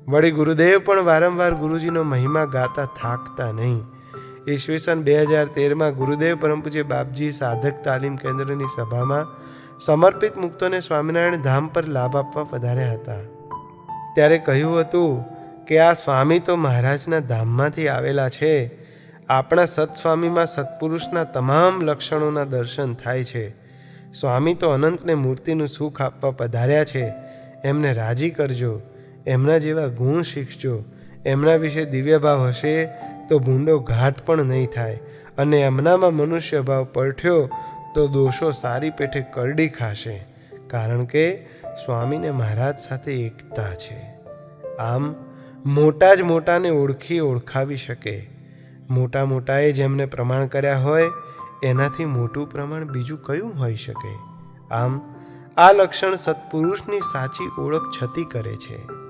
વળી ગુરુદેવ પણ વારંવાર ગુરુજીનો મહિમા ગાતા થાકતા નહીં. ઈસવીસન 2013માં ગુરુદેવ પરમ પૂજ્ય બાપજી સાધક તાલીમ કેન્દ્રની સભામાં સમર્પિત મુક્તોને સ્વામિનારાયણ ધામ પર લાભ આપવા પધાર્યા હતા. ત્યારે કહ્યું હતું કે આ સ્વામી તો મહારાજના ધામમાંથી આવેલા છે. આપણા સત્સ્વામીમાં સત્પુરુષના તમામ લક્ષણોના દર્શન થાય છે. સ્વામી તો અનંતને મૂર્તિનું સુખ આપવા પધાર્યા છે. એમને રાજી કરજો, એમના જેવા ગુણ શીખજો. એમના વિશે દિવ્ય ભાવ હશે તો ભૂંડો ઘાટ પણ નહીં થાય, અને એમનામાં મનુષ્ય ભાવ પરઠ્યો તો દોષો સારી પેઠે કરડી ખાશે, કારણ કે સ્વામીને મહારાજ સાથે એકતા છે. આમ મોટા જ મોટાને ઓળખાવી શકે. મોટા મોટાએ જેમને પ્રમાણ કર્યા હોય એનાથી મોટું પ્રમાણ બીજું કયું હોઈ શકે? આમ આ લક્ષણ સત્પુરુષની સાચી ઓળખ છતી કરે છે.